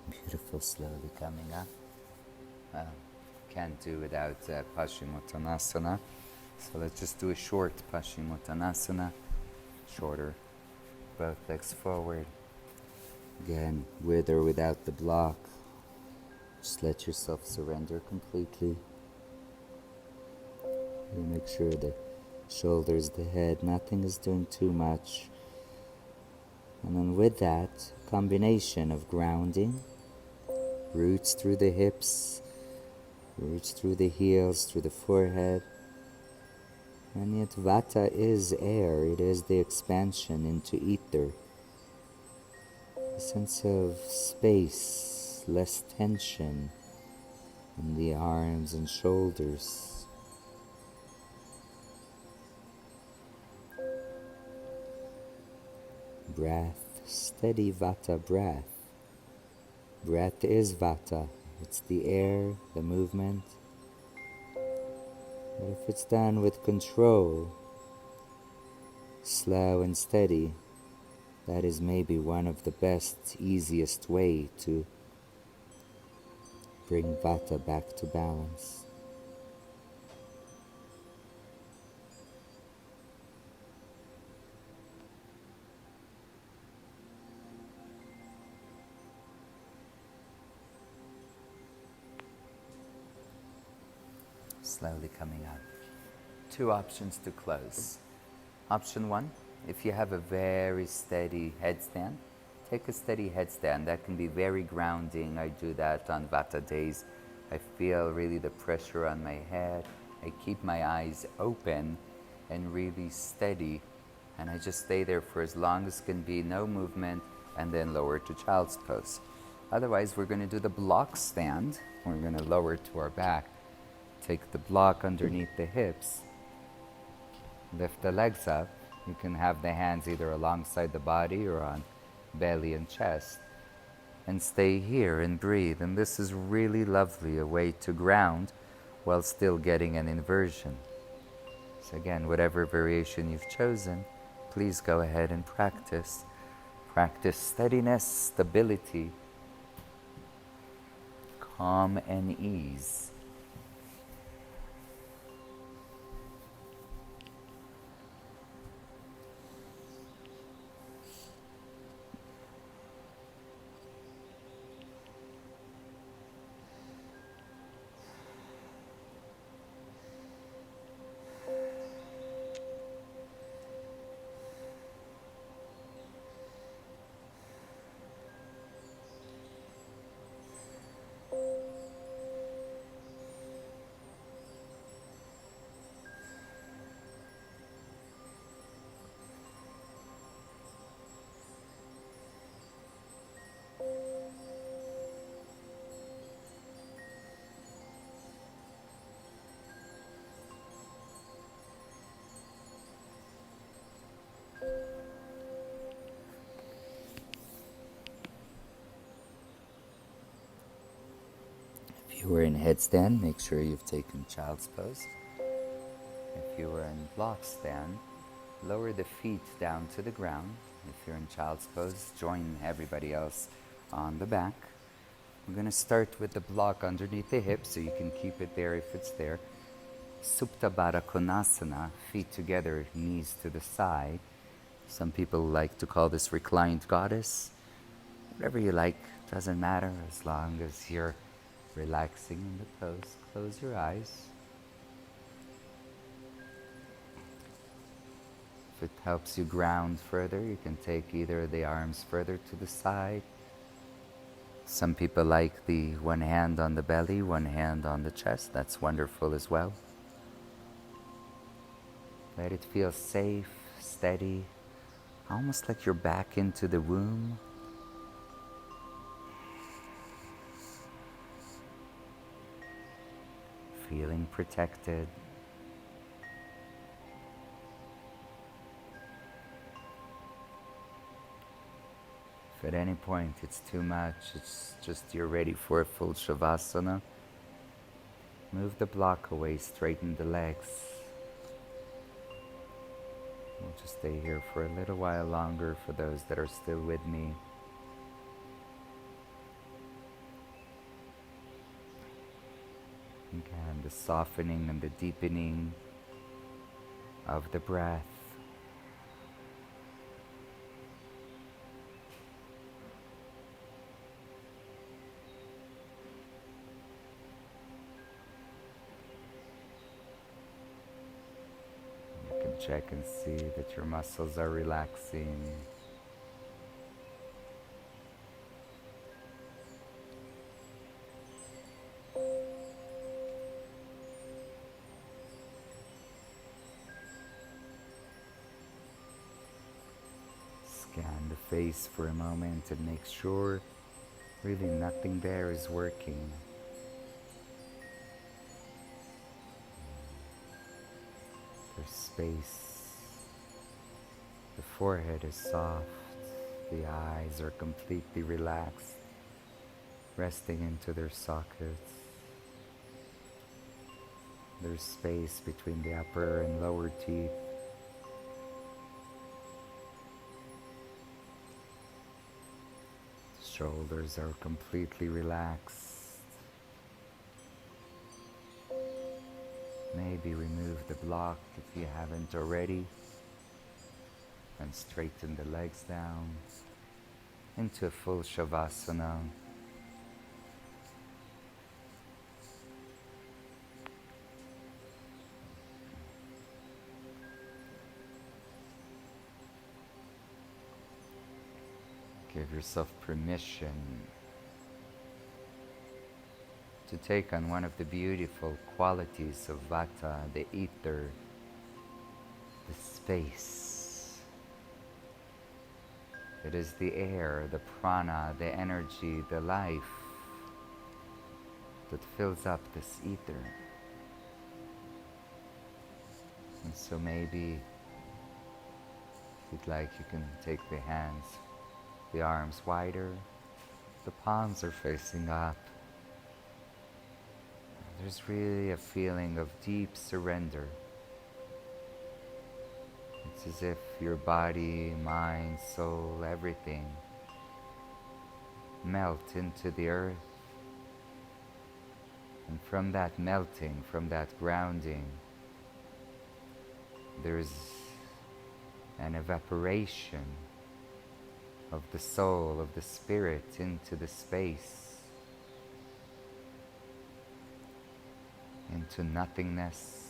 Beautiful, slowly coming up. Can't do without Paschimottanasana. So let's just do a short Paschimottanasana. Shorter. Both legs forward. Again, with or without the block. Just let yourself surrender completely. You make sure the shoulders, the head, nothing is doing too much. And then with that, combination of grounding, roots through the hips, roots through the heels, through the forehead. And yet Vata is air, it is the expansion into ether. A sense of space, less tension in the arms and shoulders. Breath, steady Vata breath. Breath is Vata. It's the air, the movement. But if it's done with control, slow and steady, that is maybe one of the best, easiest way to bring Vata back to balance. Slowly coming up. Two options to close. Option one, if you have a very steady headstand, take a steady headstand. That can be very grounding. I do that on Vata days. I feel really the pressure on my head. I keep my eyes open and really steady. And I just stay there for as long as can be, no movement, and then lower to child's pose. Otherwise, we're going to do the block stand. We're going to lower to our back. Take the block underneath the hips, lift the legs up. You can have the hands either alongside the body or on belly and chest, and stay here and breathe. And this is really lovely, a way to ground while still getting an inversion. So again, whatever variation you've chosen, please go ahead and practice. Practice steadiness, stability, calm and ease. If you were in headstand, make sure you've taken child's pose. If you were in block stand, lower the feet down to the ground. If you're in child's pose, join everybody else on the back. I'm going to start with the block underneath the hips, so you can keep it there if it's there. Supta Baddha Konasana, feet together, knees to the side. Some people like to call this reclined goddess. Whatever you like, doesn't matter as long as you're relaxing in the pose. Close your eyes. If it helps you ground further, you can take either the arms further to the side. Some people like the one hand on the belly, one hand on the chest. That's wonderful as well. Let it feel safe, steady, almost like you're back into the womb. Feeling protected. If at any point it's too much, it's just you're ready for a full Savasana, move the block away, straighten the legs. We'll just stay here for a little while longer for those that are still with me. Again, the softening and the deepening of the breath. You can check and see that your muscles are relaxing. Scan the face for a moment and make sure really nothing there is working. There's space. The forehead is soft. The eyes are completely relaxed, resting into their sockets. There's space between the upper and lower teeth. Shoulders are completely relaxed. Maybe remove the block if you haven't already, and straighten the legs down into a full Shavasana. Give yourself permission to take on one of the beautiful qualities of Vata, the ether, the space. It is the air, the prana, the energy, the life that fills up this ether. And so maybe, if you'd like, you can take the hands, the arms wider, the palms are facing up. There's really a feeling of deep surrender. It's as if your body, mind, soul, everything melt into the earth. And from that melting, from that grounding, there's an evaporation of the soul, of the spirit into the space, into nothingness,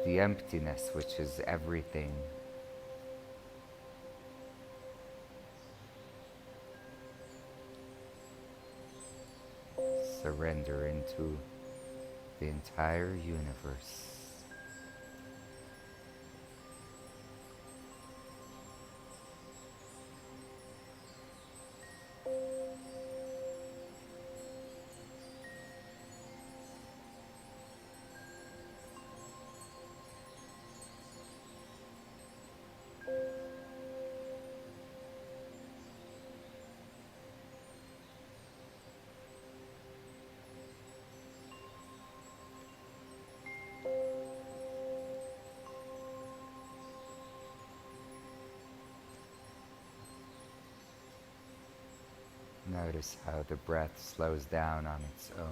the emptiness which is everything. Surrender into the entire universe. Notice how the breath slows down on its own.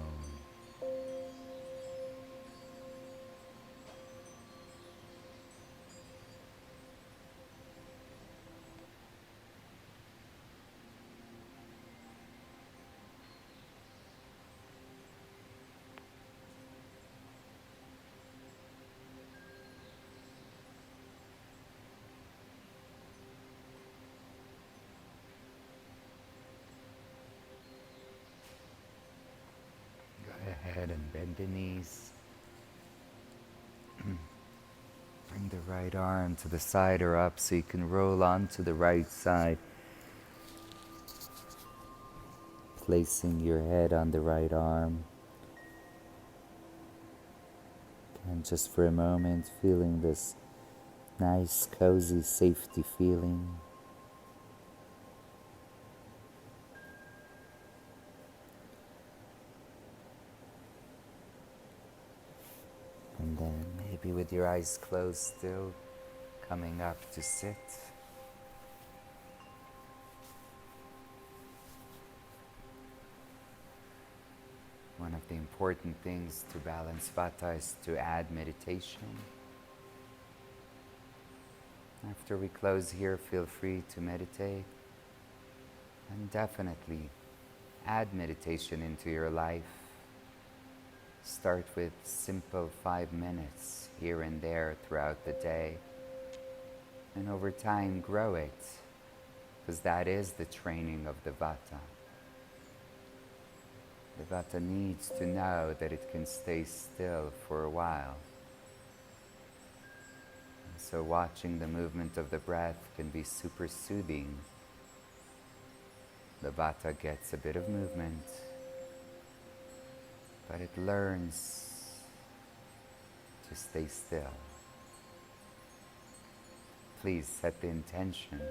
Ahead and bend the knees. Bring the right arm to the side or up so you can roll onto the right side. Placing your head on the right arm. And just for a moment, feeling this nice, cozy, safety feeling. And then maybe with your eyes closed still, coming up to sit. One of the important things to balance Vata is to add meditation. After we close here, feel free to meditate. And definitely add meditation into your life. Start with simple 5 minutes here and there throughout the day. And over time, grow it, because that is the training of the Vata. The Vata needs to know that it can stay still for a while. And so watching the movement of the breath can be super soothing. The Vata gets a bit of movement, but it learns to stay still. Please set the intention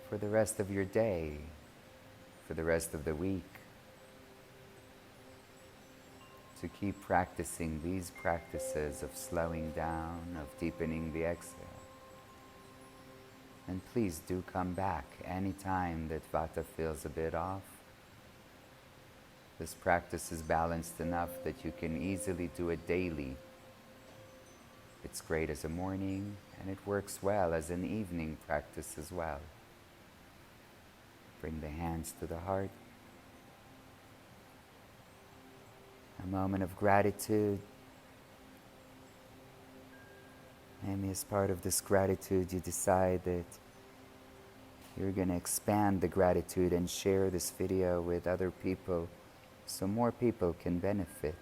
for the rest of your day, for the rest of the week, to keep practicing these practices of slowing down, of deepening the exhale. And please do come back anytime that Vata feels a bit off. This practice is balanced enough that you can easily do it daily. It's great as a morning, and it works well as an evening practice as well. Bring the hands to the heart. A moment of gratitude. Maybe as part of this gratitude, you decide that you're going to expand the gratitude and share this video with other people so more people can benefit.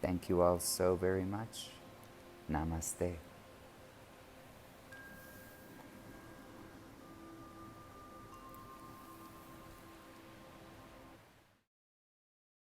Thank you all so very much. Namaste.